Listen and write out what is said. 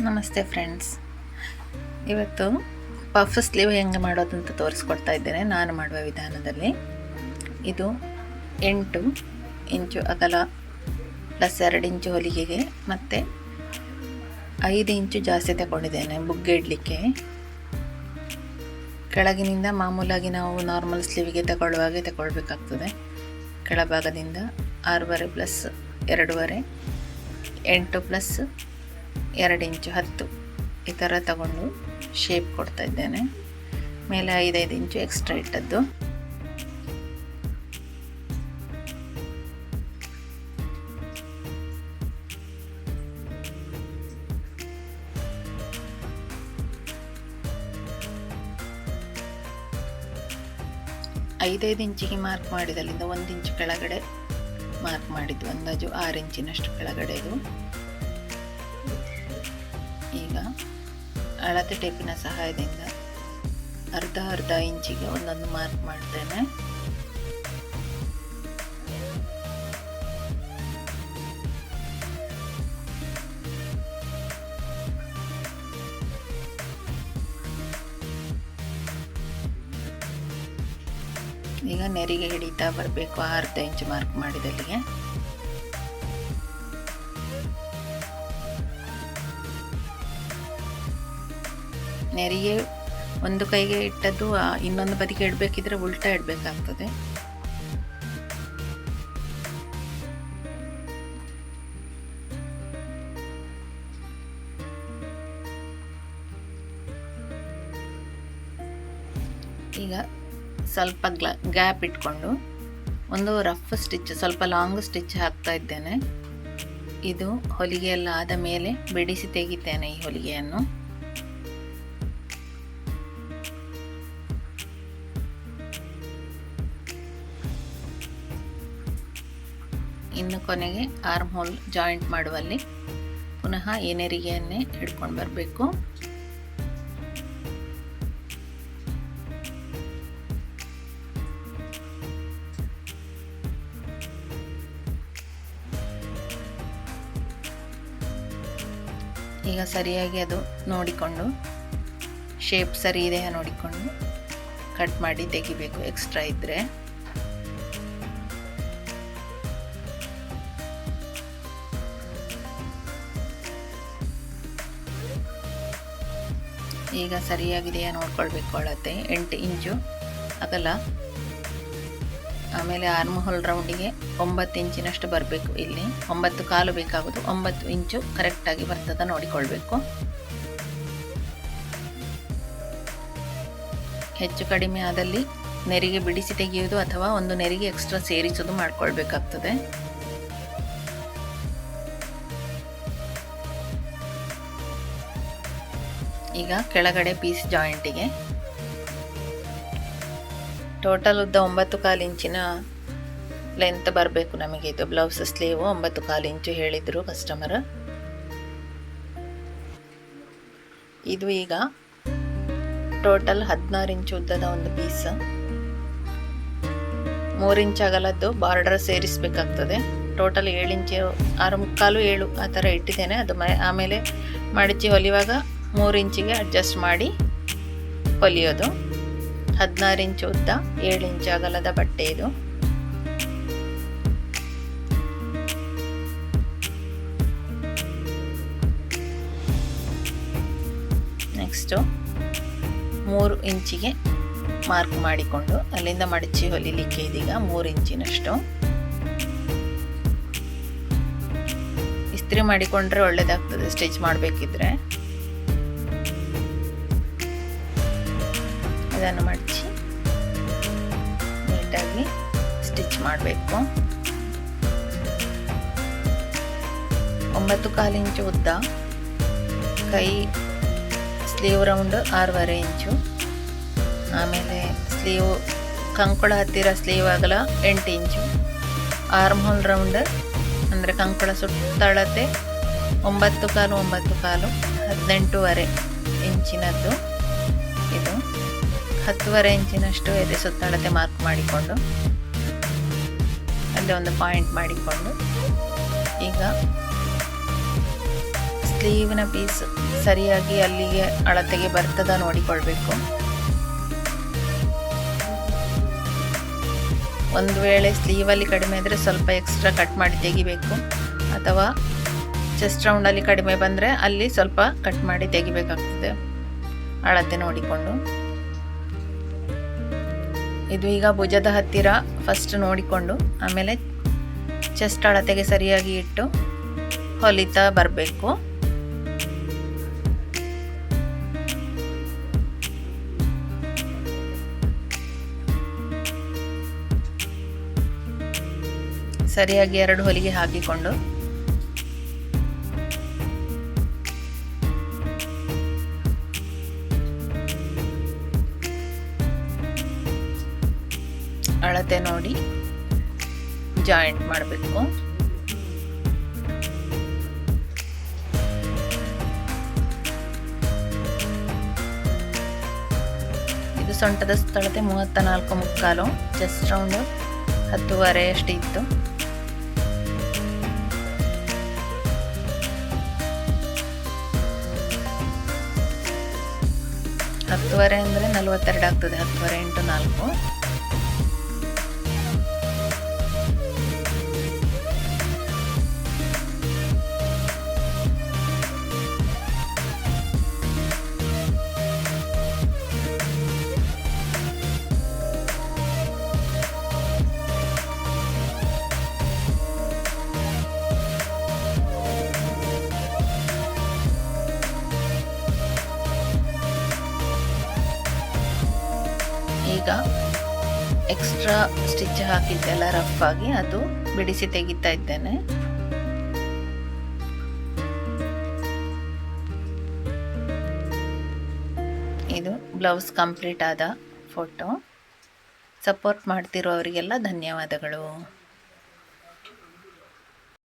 ನಮಸ್ತೆ ಫ್ರೆಂಡ್ಸ್, ಇವತ್ತು puff sleeve ಹೆಂಗೆ ಮಾಡೋದಂತ ತೋರಿಸ್ಕೊಡ್ತಾ ಇದ್ದೇನೆ ನಾನು ಮಾಡುವ ವಿಧಾನದಲ್ಲಿ. ಇದು 8 ಇಂಚು ಅಗಲ ಪ್ಲಸ್ 2 ಇಂಚು ಹೊಲಿಗೆಗೆ ಮತ್ತು 5 ಇಂಚು ಜಾಸ್ತಿ ತಗೊಂಡಿದ್ದೇನೆ ಬುಗ್ಗೆ ಇಡಲಿಕ್ಕೆ. ಕೆಳಗಿನಿಂದ ಮಾಮೂಲಾಗಿ ನಾವು ನಾರ್ಮಲ್ ಸ್ಲೀವಿಗೆ ತಗೊಳ್ಳುವಾಗೆ ತಗೊಳ್ಬೇಕಾಗ್ತದೆ. ಕೆಳಭಾಗದಿಂದ 6.5 ಪ್ಲಸ್ 2.5 8 ಪ್ಲಸ್ 2 ಇಂಚು 10 ಈ ಥರ ತಗೊಂಡು ಶೇಪ್ ಕೊಡ್ತಾ ಇದ್ದೇನೆ. ಮೇಲೆ 5 ಇಂಚು ಎಕ್ಸ್ಟ್ರಾ ಇಟ್ಟದ್ದು. ಐದೈದು ಇಂಚಿಗೆ ಮಾರ್ಕ್ ಮಾಡಿದಲ್ಲಿಂದ 1 ಇಂಚು ಕೆಳಗಡೆ ಮಾರ್ಕ್ ಮಾಡಿದ್ದು, ಅಂದಾಜು 6 ಇಂಚಿನಷ್ಟು ಕೆಳಗಡೆದು. ಈಗ ಅಳತೆ ಟೇಪಿನ ಸಹಾಯದಿಂದ ಅರ್ಧ ಇಂಚಿಗೆ ಒಂದೊಂದು ಮಾರ್ಕ್ ಮಾಡ್ತೇನೆ. ಈಗ ನೆರಿಗೆ ಹಿಡಿತಾ ಬರಬೇಕು. ಅರ್ಧ ಇಂಚು ಮಾರ್ಕ್ ಮಾಡಿದಲ್ಲಿಗೆ ನೆರಿಗೆ ಒಂದು ಕೈಗೆ ಇಟ್ಟದ್ದು ಇನ್ನೊಂದು ಬದಿಗೆ ಇಡಬೇಕಿದ್ರೆ ಉಲ್ಟಾ ಇಡಬೇಕಾಗ್ತದೆ. ಈಗ ಸ್ವಲ್ಪ ಗ್ಯಾಪ್ ಇಟ್ಕೊಂಡು ಒಂದು ರಫ್ ಸ್ಟಿಚ್, ಸ್ವಲ್ಪ ಲಾಂಗ್ ಸ್ಟಿಚ್ ಹಾಕ್ತಾ ಇದ್ದೇನೆ. ಇದು ಹೊಲಿಗೆ ಎಲ್ಲ ಆದ ಮೇಲೆ ಬಿಡಿಸಿ ತೆಗಿತೇನೆ ಈ ಹೊಲಿಗೆಯನ್ನು. ಇನ್ನು ಕೊನೆಗೆ ಆರ್ಮ್ ಹೋಲ್ ಜಾಯಿಂಟ್ ಮಾಡುವಲ್ಲಿ ಪುನಃ ಈ ನೆರಿಗೆಯನ್ನೇ ಹಿಡ್ಕೊಂಡು ಬರಬೇಕು. ಈಗ ಸರಿಯಾಗಿ ಅದು ನೋಡಿಕೊಂಡು ಶೇಪ್ ಸರಿ ಇದೆಯಾ ನೋಡಿಕೊಂಡು ಕಟ್ ಮಾಡಿ ತೆಗಿಬೇಕು ಎಕ್ಸ್ಟ್ರಾ ಇದ್ದರೆ. ಈಗ ಸರಿಯಾಗಿದೆಯಾ ನೋಡ್ಕೊಳ್ಬೇಕು. ಅಳತೆ 8 ಇಂಚು ಅಗಲ, ಆಮೇಲೆ ಆರ್ಮ್ ಹೋಲ್ ರೌಂಡಿಗೆ 9 ಇಂಚಿನಷ್ಟು ಬರಬೇಕು. ಇಲ್ಲಿ 9 ಕಾಲು ಬೇಕಾಗೋದು, 9 ಇಂಚು ಕರೆಕ್ಟಾಗಿ ಬರ್ತದ ನೋಡಿಕೊಳ್ಬೇಕು. ಹೆಚ್ಚು ಕಡಿಮೆ ಆದಲ್ಲಿ ನೆರಿಗೆ ಬಿಡಿಸಿ ತೆಗೆಯುವುದು ಅಥವಾ ಒಂದು ನೆರಿಗೆ ಎಕ್ಸ್ಟ್ರಾ ಸೇರಿಸೋದು ಮಾಡ್ಕೊಳ್ಬೇಕಾಗ್ತದೆ. ಈಗ ಕೆಳಗಡೆ ಪೀಸ್ ಜಾಯಿಂಟಿಗೆ ಟೋಟಲ್ ಉದ್ದ 9.25 ಇಂಚಿನ ಲೆಂತ್ ಬರಬೇಕು ನಮಗೆ. ಇದು ಬ್ಲೌಸ್ ಸ್ಲೀವ್ 9.25 ಇಂಚು ಹೇಳಿದರು ಕಸ್ಟಮರ್. ಇದು ಈಗ ಟೋಟಲ್ 16 ಇಂಚು ಉದ್ದದ ಒಂದು ಪೀಸ್, 3 ಇಂಚು ಅಗಲದ್ದು ಬಾರ್ಡರ್ ಸೇರಿಸಬೇಕಾಗ್ತದೆ. ಟೋಟಲ್ 7 ಇಂಚು 6.25 7 ಆ ಥರ ಇಟ್ಟಿದ್ದೇನೆ. ಅದು ಆಮೇಲೆ ಮಡಚಿ ಹೊಲಿಯುವಾಗ 3 ಇಂಚಿಗೆ ಅಡ್ಜಸ್ಟ್ ಮಾಡಿ ಹೊಲಿಯೋದು. 16 ಇಂಚು ಉದ್ದ 7 ಇಂಚು ಅಗಲದ ಬಟ್ಟೆ ಇದು. ನೆಕ್ಸ್ಟು 3 ಇಂಚಿಗೆ ಮಾರ್ಕ್ ಮಾಡಿಕೊಂಡು ಅಲ್ಲಿಂದ ಮಡಚಿ ಹೊಲಿಲಿಕ್ಕೆ ಇದೀಗ 3 ಇಂಚಿನಷ್ಟು. ಇಸ್ತ್ರಿ ಮಾಡಿಕೊಂಡ್ರೆ ಒಳ್ಳೆಯದಾಗ್ತದೆ ಸ್ಟಿಚ್ ಮಾಡಬೇಕಿದ್ರೆ. ಇದನ್ನು ಮಡಚಿ ನೀಟಾಗಿ ಸ್ಟಿಚ್ ಮಾಡಬೇಕು. 9.25 ಇಂಚು ಉದ್ದ, ಕೈ ಸ್ಲೀವ್ ರೌಂಡ್ 6.5 ಇಂಚು, ಆಮೇಲೆ ಸ್ಲೀವ್ ಕಂಕುಳ ಹತ್ತಿರ ಸ್ಲೀವ್ ಅಗಲ 8 ಇಂಚು, ಆರ್ಮ್ ಹೋಲ್ ರೌಂಡ್ ಅಂದರೆ ಕಂಕುಳ ಸುತ್ತಳತೆ 9.25 18.5 ಇಂಚಿನದ್ದು. ಇದು 10.5 ಇಂಚಿನಷ್ಟು ಎದೆ ಸುತ್ತಳತೆ ಮಾರ್ಕ್ ಮಾಡಿಕೊಂಡು ಅಲ್ಲಿ ಒಂದು ಪಾಯಿಂಟ್ ಮಾಡಿಕೊಂಡು ಈಗ ಸ್ಲೀವಿನ ಪೀಸ್ ಸರಿಯಾಗಿ ಅಲ್ಲಿಗೆ ಅಳತೆಗೆ ಬರ್ತದ ನೋಡಿಕೊಳ್ಬೇಕು. ಒಂದು ವೇಳೆ ಸ್ಲೀವಲ್ಲಿ ಕಡಿಮೆ ಇದ್ದರೆ ಸ್ವಲ್ಪ ಎಕ್ಸ್ಟ್ರಾ ಕಟ್ ಮಾಡಿ ತೆಗಿಬೇಕು, ಅಥವಾ ಚೆಸ್ಟ್ ರೌಂಡಲ್ಲಿ ಕಡಿಮೆ ಬಂದರೆ ಅಲ್ಲಿ ಸ್ವಲ್ಪ ಕಟ್ ಮಾಡಿ ತೆಗಿಬೇಕಾಗ್ತದೆ ಅಳತೆ ನೋಡಿಕೊಂಡು. ಇದು ಈಗ ಭುಜದ ಹತ್ತಿರ ಫಸ್ಟ್ ನೋಡಿಕೊಂಡು ಆಮೇಲೆ ಚೆಸ್ಟ್ ಅಳತೆಗೆ ಸರಿಯಾಗಿ ಇಟ್ಟು ಹೊಲಿತಾ ಬರಬೇಕು. ಸರಿಯಾಗಿ 2 ಹೊಲಿಗೆ ಹಾಕಿಕೊಂಡು ಅಳತೆ ನೋಡಿ ಜಾಯಿಂಟ್ ಮಾಡಬೇಕು. ಇದು ಸೊಂಟದ ಸ್ಥಳತೆ 34 ಮುಕ್ಕಾಲು, ಚೆಸ್ಟ್ ರೌಂಡ್ 10.5 ಅಷ್ಟು ಇತ್ತು. ಹತ್ತುವರೆ ಅಂದರೆ 42 ಆಗ್ತದೆ. 10.5 × 4. ಈಗ ಎಕ್ಸ್ಟ್ರಾ ಸ್ಟಿಚ್ ಹಾಕಿದ್ದೆಲ್ಲ ರಫ್ ಆಗಿ ಅದು ಬಿಡಿಸಿ ತೆಗಿತಾ ಇದ್ದೇನೆ. ಇದು ಬ್ಲೌಸ್ ಕಂಪ್ಲೀಟ್ ಆದ ಫೋಟೋ. ಸಪೋರ್ಟ್ ಮಾಡ್ತಿರೋವರಿಗೆಲ್ಲ ಧನ್ಯವಾದಗಳು.